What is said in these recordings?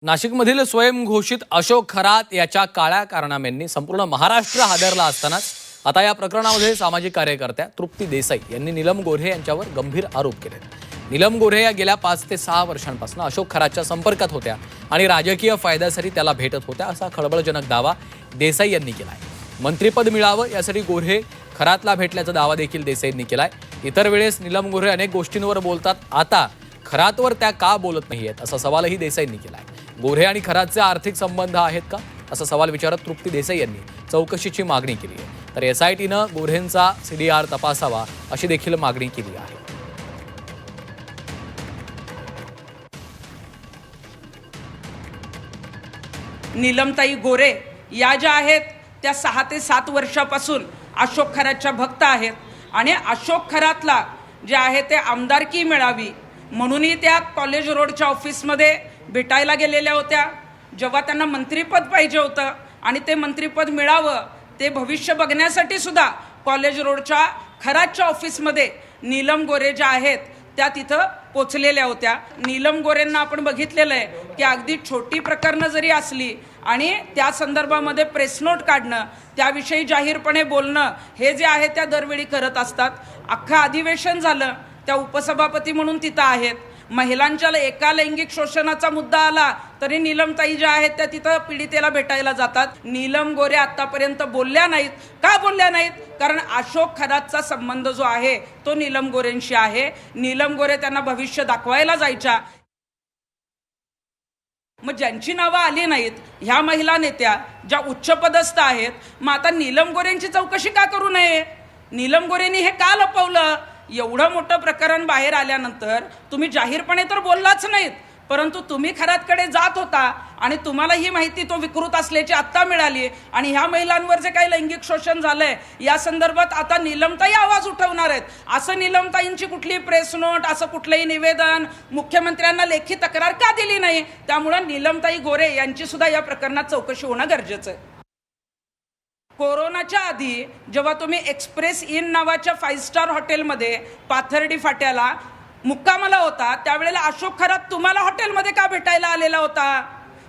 नाशिकमधील स्वयंघोषित अशोक खरात याच्या काळ्या कारनाम्यांनी संपूर्ण महाराष्ट्र हादरला असतानाच आता या प्रकरणामध्ये सामाजिक कार्यकर्त्या तृप्ती देसाई यांनी नीलम गोऱ्हे यांच्यावर गंभीर आरोप केले। नीलम गोऱ्हे या गेल्या 5 ते 6 वर्षांपासून अशोक खरातच्या संपर्कात होत्या आणि राजकीय फायद्यासाठी त्याला भेटत होत्या असा खळबळजनक दावा देसाई यांनी केलाय। मंत्रिपद मिळावं यासाठी गोऱ्हे खरातला भेटल्याचा दावा देखील देसाईंनी केलाय। इतर वेळेस नीलम गोऱ्हे अनेक गोष्टींवर बोलतात, आता खरातवर त्या का बोलत नाहीयेत असा सवालही देसाईंनी केलाय। गोऱ्हे आणि खरातचे आर्थिक संबंध आहेत का असा सवाल विचारत तृप्ती देसाई यांनी चौकशीची मागणी केली आहे। तर एसआयटीनं गोऱ्हेंचा सीडीआर तपासावा अशी देखील मागणी केली आहे। नीलमताई गोरे या ज्या आहेत त्या 6 ते 7 वर्षापासून अशोक खरातच्या भक्त आहेत आणि अशोक खरातला जे आहे ते आमदारकी मिळावी म्हणूनही त्या कॉलेज रोडच्या ऑफिसमध्ये भेटायला गेलेल्या होत्या। जेव्हा त्यांना मंत्रिपद पाहिजे होतं आणि ते मंत्रिपद मिळावं ते भविष्य बघण्यासाठी सुद्धा कॉलेज रोडच्या खरातच्या ऑफिसमध्ये नीलम गोरे ज्या आहेत त्या तिथं पोचलेल्या होत्या। नीलम गोरेंना आपण बघितलेलं आहे की अगदी छोटी प्रकरणं जरी असली आणि त्या संदर्भामध्ये प्रेस नोट काढणं, त्याविषयी जाहीरपणे बोलणं हे जे आहे त्या दरवेळी करत असतात। अख्खं अधिवेशन झालं, त्या उपसभापती म्हणून तिथं आहेत। महिलांच्या एका लैंगिक शोषणाचा मुद्दा आला तरी नीलमताई ज्या आहेत त्या तिथं पीडितेला भेटायला जातात। नीलम गोरे आतापर्यंत बोलल्या नाहीत। का बोलल्या नाहीत? कारण अशोक खरातचा संबंध जो आहे तो नीलम गोरेंशी आहे। नीलम गोरे त्यांना भविष्य दाखवायला जायच्या। मग ज्यांची नावं आली नाहीत ह्या महिला नेत्या ज्या उच्चपदस्थ आहेत, मग आता नीलम गोरेंची चौकशी का करू नये? नीलम गोरेंनी हे का लपवलं? एवढं मोठं प्रकरण बाहेर आल्यानंतर तुम्ही जाहीरपणे तर बोललाच नाहीत, परंतु तुम्ही खरातकडे जात होता आणि तुम्हाला ही माहिती तो विकृत असल्याची आत्ता मिळाली आणि ह्या महिलांवर जे काही लैंगिक शोषण झालंय या संदर्भात आता नीलमताई आवाज उठवणार आहेत। असं नीलमताईंची कुठली प्रेस नोट, असं कुठलंही निवेदन मुख्यमंत्र्यांना लेखी तक्रार का दिली नाही? त्यामुळे नीलमताई गोरे यांची सुद्धा या प्रकरणात चौकशी होणं गरजेचं आहे। कोरोनाच्या आधी जेव्हा तुम्ही एक्सप्रेस इन नावाच्या 5 स्टार हॉटेलमध्ये पाथर्डी फाट्याला मुक्कामाला होता त्यावेळेला अशोक खरात तुम्हाला हॉटेलमध्ये का भेटायला आलेला होता?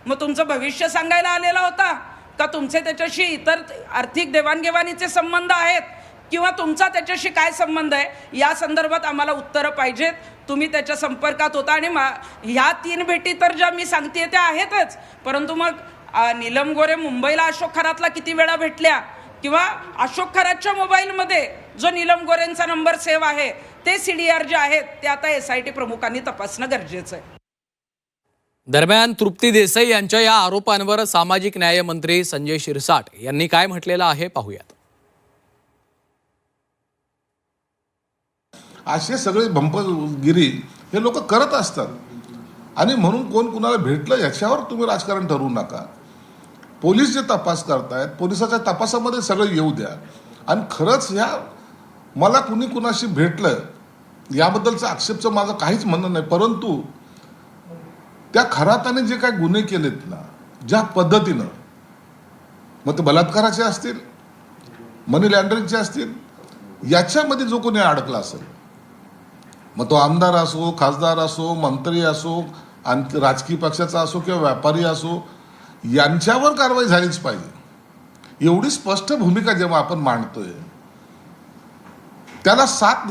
मग तुमचं भविष्य सांगायला आलेला होता का? तुमचे त्याच्याशी इतर आर्थिक देवाणघेवाणीचे संबंध आहेत किंवा तुमचा त्याच्याशी काय संबंध आहे या संदर्भात आम्हाला उत्तरं पाहिजेत। तुम्ही त्याच्या संपर्कात होता आणि ह्या 3 भेटी तर ज्या मी सांगते त्या आहेतच, परंतु मग नीलम गोरे मुंबईला अशोक खरातला किती वेळा भेटल्या किंवा अशोक खरातच्या मोबाईलमध्ये जो नीलम गोरेंचा नंबर सेव्ह आहे ते सीडीआर जे आहेत ते आता एसआयटी प्रमुखांनी तपासणं गरजेचं आहे। दरम्यान तृप्ती देसाई यांच्या या आरोपांवर सामाजिक न्याय मंत्री संजय शिरसाट यांनी काय म्हटलेलं आहे पाहूयात। असे सगळे बंपगिरी हे लोक करत असतात आणि म्हणून कोण कुणाला भेटलं याच्यावर तुम्ही राजकारण ठरवू नका। पोलीस जे तपास करतायत पोलिसाच्या तपासामध्ये सगळं येऊ द्या आणि खरंच ह्या मला कुणी कुणाशी भेटलं याबद्दलचं आक्षेपचं माझं काहीच म्हणणं नाही, परंतु त्या खराताने जे काही गुन्हे केलेत ना ज्या पद्धतीनं, मग ते बलात्काराचे असतील, मनी लॉन्ड्रिंगचे असतील, याच्यामध्ये जो कोणी अडकला असेल, मग तो आमदार असो, खासदार असो, मंत्री असो, आणि राजकीय पक्षाचा असो किंवा व्यापारी असो, यांच्यावर कारवाई झालीच पाहिजे। एवढी स्पष्ट भूमिका जेव्हा आपण मांडतोय त्याला साथ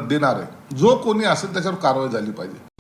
देणार आहे जो कोणी असेल त्याच्यावर कारवाई झाली पाहिजे।